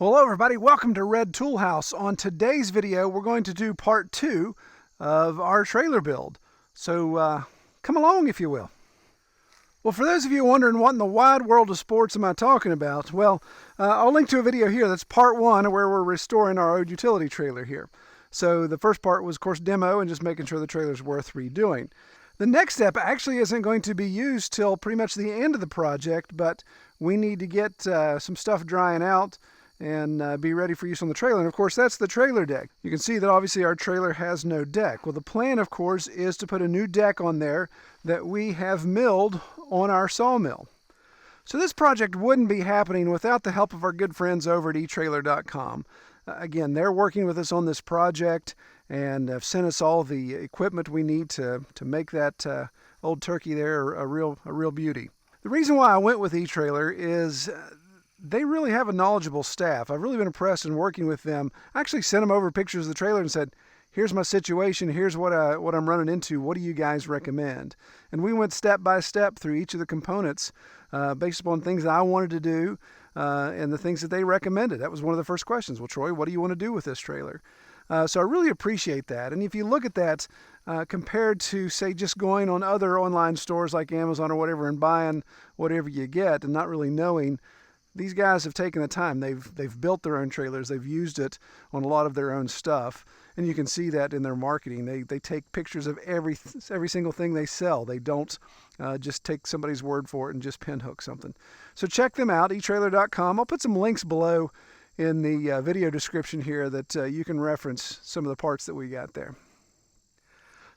Hello everybody, welcome to Red Tool House. On today's video we're going to do part 2 of our trailer build. So come along if you will. Well, for those of you wondering what in the wide world of sports am I talking about, well, I'll link to a video here that's part 1 where we're restoring our old utility trailer here. So the first part was of course demo and just making sure the trailer's worth redoing. The next step actually isn't going to be used till pretty much the end of the project, but we need to get some stuff drying out and be ready for use on the trailer. And of course that's the trailer deck. You can see that obviously our trailer has no deck. Well, the plan of course is to put a new deck on there that we have milled on our sawmill. So this project wouldn't be happening without the help of our good friends over at eTrailer.com. Again, they're working with us on this project and have sent us all the equipment we need to make that old turkey there a real beauty. The reason why I went with eTrailer is they really have a knowledgeable staff. I've really been impressed in working with them. I actually sent them over pictures of the trailer and said, here's my situation, here's what I'm running into, what do you guys recommend? And we went step by step through each of the components based upon things that I wanted to do and the things that they recommended. That was one of the first questions. Well, Troy, what do you want to do with this trailer? So I really appreciate that. And if you look at that compared to, say, just going on other online stores like Amazon or whatever and buying whatever you get and not really knowing, these guys have taken the time. They've built their own trailers. They've used it on a lot of their own stuff. And you can see that in their marketing. They take pictures of every single thing they sell. They don't just take somebody's word for it and just pinhook something. So check them out, eTrailer.com. I'll put some links below in the video description here that you can reference some of the parts that we got there.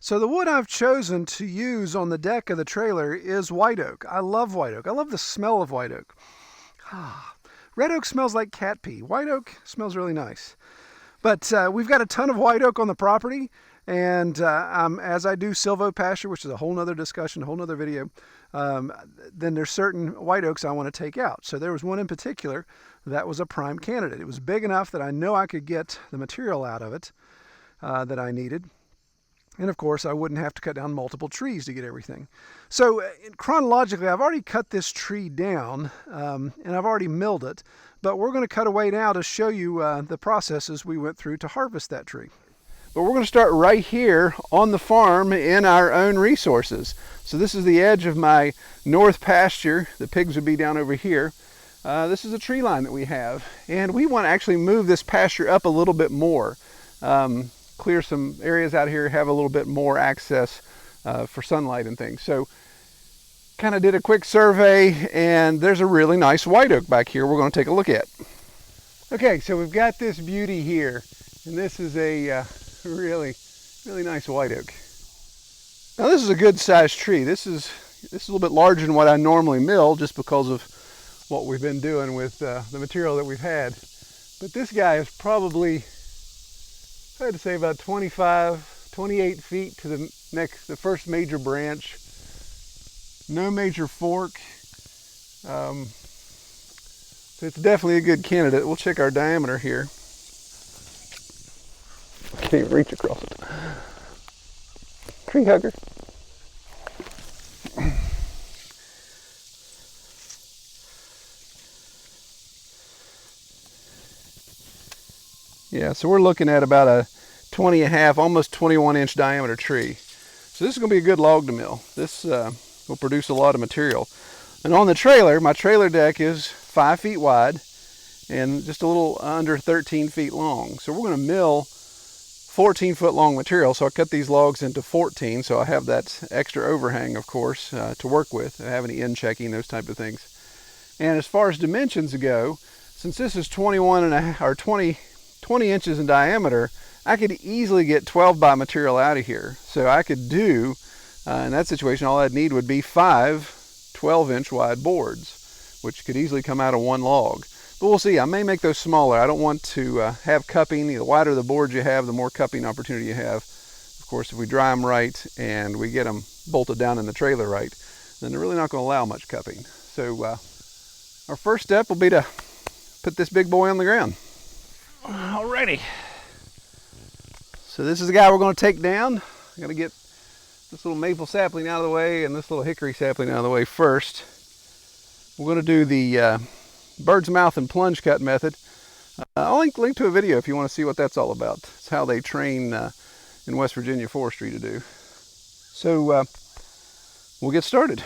So the wood I've chosen to use on the deck of the trailer is white oak. I love white oak. I love the smell of white oak. Red oak smells like cat pee. White oak smells really nice. But we've got a ton of white oak on the property, and as I do silvopasture, which is a whole nother discussion, a whole nother video, then there's certain white oaks I want to take out. So there was one in particular that was a prime candidate. It was big enough that I know I could get the material out of it that I needed. And of course, I wouldn't have to cut down multiple trees to get everything. So chronologically, I've already cut this tree down and I've already milled it, but we're going to cut away now to show you the processes we went through to harvest that tree. But we're going to start right here on the farm in our own resources. So this is the edge of my north pasture. The pigs would be down over here. This is a tree line that we have, and we want to actually move this pasture up a little bit more. Clear some areas out here, have a little bit more access for sunlight and things. So kind of did a quick survey, and there's a really nice white oak back here we're going to take a look at. Okay, so we've got this beauty here, and this is a really nice white oak. Now this is a good sized tree. This is a little bit larger than what I normally mill just because of what we've been doing with the material that we've had. But this guy is probably, I had to say, about 28 feet to the first major branch. No major fork. So it's definitely a good candidate. We'll check our diameter here. Can't even reach across it. Tree hugger. Yeah, so we're looking at about a 20.5, almost 21 inch diameter tree. So this is going to be a good log to mill. This will produce a lot of material. And on the trailer, my trailer deck is 5 feet wide and just a little under 13 feet long. So we're going to mill 14 foot long material. So I cut these logs into 14, so I have that extra overhang, of course, to work with. I have any end checking, those type of things. And as far as dimensions go, since this is 20 inches in diameter, I could easily get 12 by material out of here. So I could do, in that situation, all I'd need would be 5 12-inch wide boards, which could easily come out of one log. But we'll see. I may make those smaller. I don't want to have cupping. The wider the boards you have, the more cupping opportunity you have. Of course, if we dry them right and we get them bolted down in the trailer right, then they're really not going to allow much cupping. So our first step will be to put this big boy on the ground. Alrighty. So this is the guy we're going to take down. I'm going to get this little maple sapling out of the way and this little hickory sapling out of the way first. We're going to do the bird's mouth and plunge cut method. I'll link to a video if you want to see what that's all about. It's how they train in West Virginia forestry to do. So we'll get started.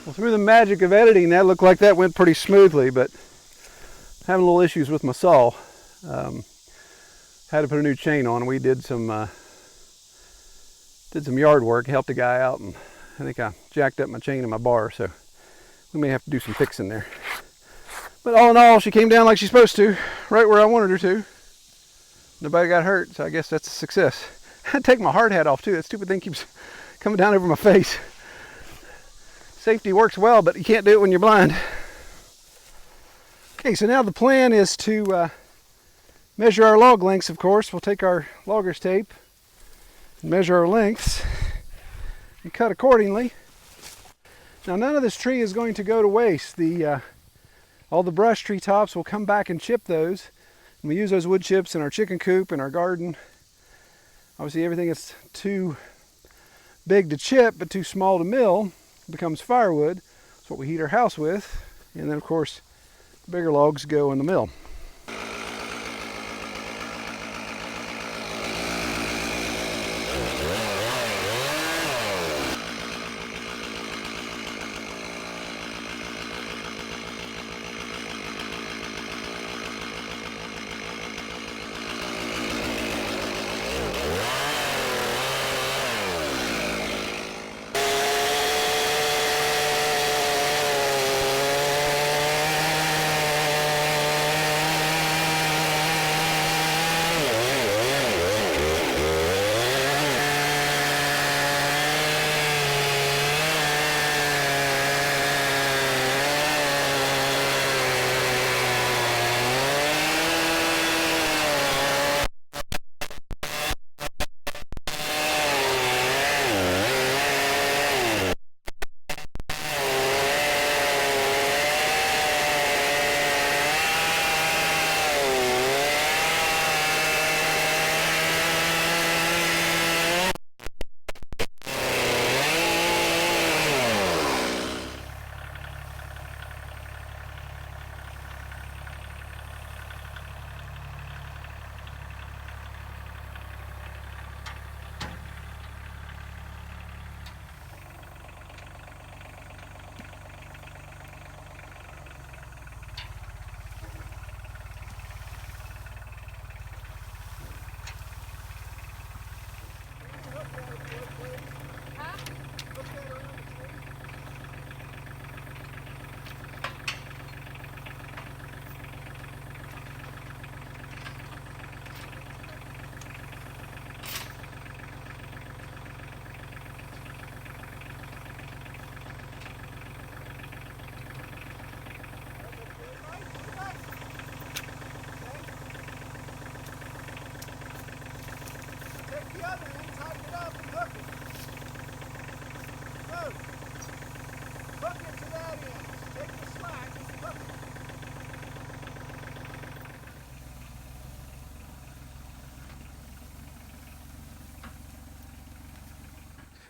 Well, through the magic of editing, that looked like that went pretty smoothly, but having a little issues with my saw. Had to put a new chain on. We did some yard work, helped a guy out, and I think I jacked up my chain and my bar, so we may have to do some fixing there. But all in all, she came down like she's supposed to, right where I wanted her to. Nobody got hurt, so I guess that's a success. I had to take my hard hat off too. That stupid thing keeps coming down over my face. Safety works well, but you can't do it when you're blind. Okay, so now the plan is to measure our log lengths, of course. We'll take our logger's tape and measure our lengths and cut accordingly. Now, none of this tree is going to go to waste. All the brush tree tops will come back and chip those. And we use those wood chips in our chicken coop, in our garden. Obviously, everything that's too big to chip but too small to mill becomes firewood. That's what we heat our house with. And then, of course, the bigger logs go in the mill.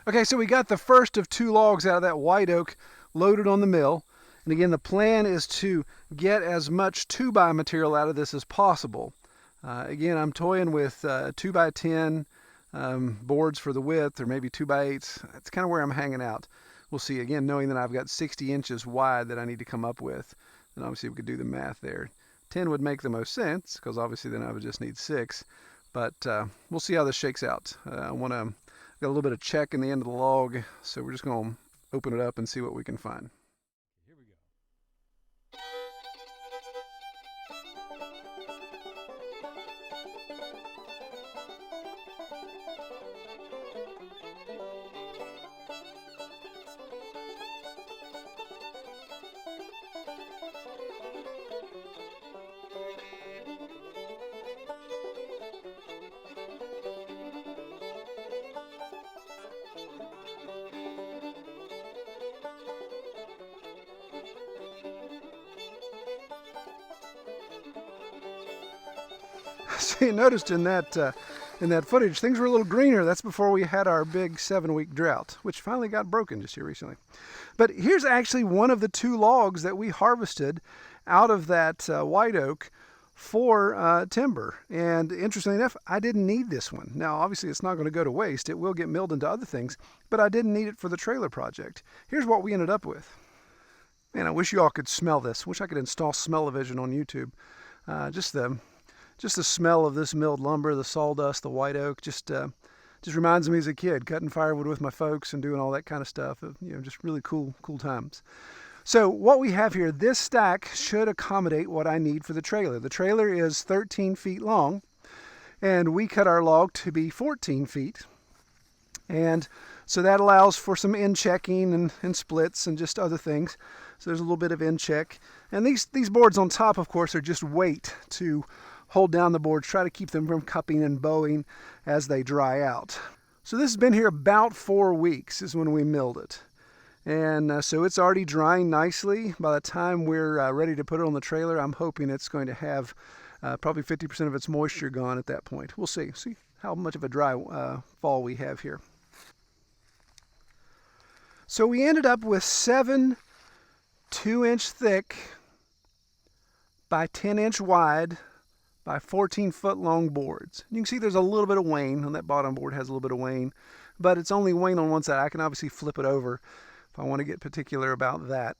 Okay, so we got the first of 2 logs out of that white oak loaded on the mill. And again, the plan is to get as much 2x material out of this as possible. Again, I'm toying with 2x10 boards for the width, or maybe 2x8s. That's kind of where I'm hanging out. We'll see. Again, knowing that I've got 60 inches wide that I need to come up with, then obviously we could do the math there. 10 would make the most sense, because obviously then I would just need 6. But we'll see how this shakes out. I want to got a little bit of check in the end of the log, so we're just going to open it up and see what we can find. Here we go. So you noticed in that footage, things were a little greener. That's before we had our big 7-week drought, which finally got broken just here recently. But here's actually one of the 2 logs that we harvested out of that white oak for timber. And interestingly enough, I didn't need this one. Now, obviously, it's not going to go to waste. It will get milled into other things, but I didn't need it for the trailer project. Here's what we ended up with. Man, I wish you all could smell this. Wish I could install smell-o-vision on YouTube. Just the smell of this milled lumber, the sawdust, the white oak, just reminds me as a kid, cutting firewood with my folks and doing all that kind of stuff. Just really cool times. So what we have here, this stack should accommodate what I need for the trailer. The trailer is 13 feet long, and we cut our log to be 14 feet. And so that allows for some end checking and splits and just other things. So there's a little bit of end check. And these boards on top, of course, are just weight to hold down the boards, try to keep them from cupping and bowing as they dry out. So this has been here about 4 weeks is when we milled it. And so it's already drying nicely. By the time we're ready to put it on the trailer, I'm hoping it's going to have probably 50% of its moisture gone at that point. We'll see how much of a dry fall we have here. So we ended up with 7 2-inch thick by 10-inch wide by 14-foot long boards. You can see there's a little bit of wane on that bottom board, has a little bit of wane, but it's only wane on one side. I can obviously flip it over if I want to get particular about that.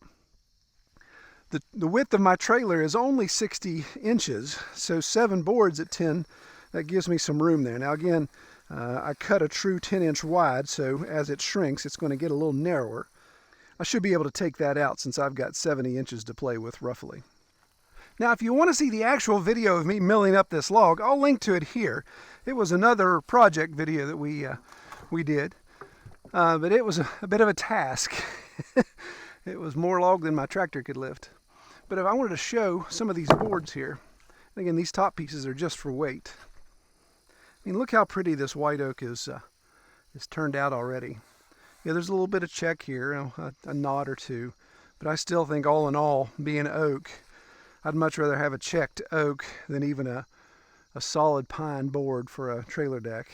The width of my trailer is only 60 inches, so 7 boards at 10, that gives me some room there. Now again, I cut a true 10-inch wide, so as it shrinks, it's going to get a little narrower. I should be able to take that out since I've got 70 inches to play with roughly. Now, if you want to see the actual video of me milling up this log, I'll link to it here. It was another project video that we did, but it was a bit of a task. It was more log than my tractor could lift. But if I wanted to show some of these boards here, and again, these top pieces are just for weight. I mean, look how pretty this white oak is turned out already. Yeah, there's a little bit of check here, a knot or two, but I still think all in all, being oak, I'd much rather have a checked oak than even a solid pine board for a trailer deck.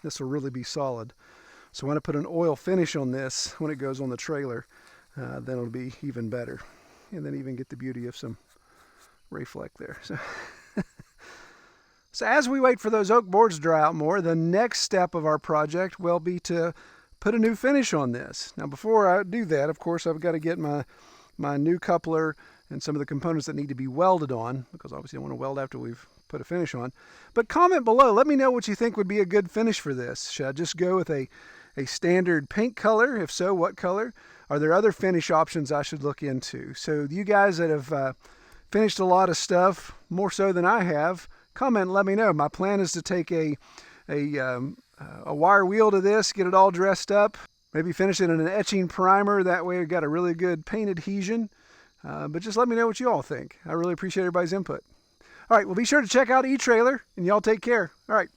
This will really be solid. So when I put an oil finish on this, when it goes on the trailer, then it'll be even better. And then even get the beauty of some Rayfleck there. So as we wait for those oak boards to dry out more, the next step of our project will be to put a new finish on this. Now before I do that, of course, I've got to get my new coupler and some of the components that need to be welded on, because obviously I want to weld after we've put a finish on. But comment below, let me know what you think would be a good finish for this. Should I just go with a standard paint color? If so, what color? Are there other finish options I should look into? So you guys that have finished a lot of stuff, more so than I have, comment and let me know. My plan is to take a wire wheel to this, get it all dressed up, maybe finish it in an etching primer. That way we've got a really good paint adhesion. But just let me know what you all think. I really appreciate everybody's input. All right, well, be sure to check out eTrailer, and y'all take care. All right.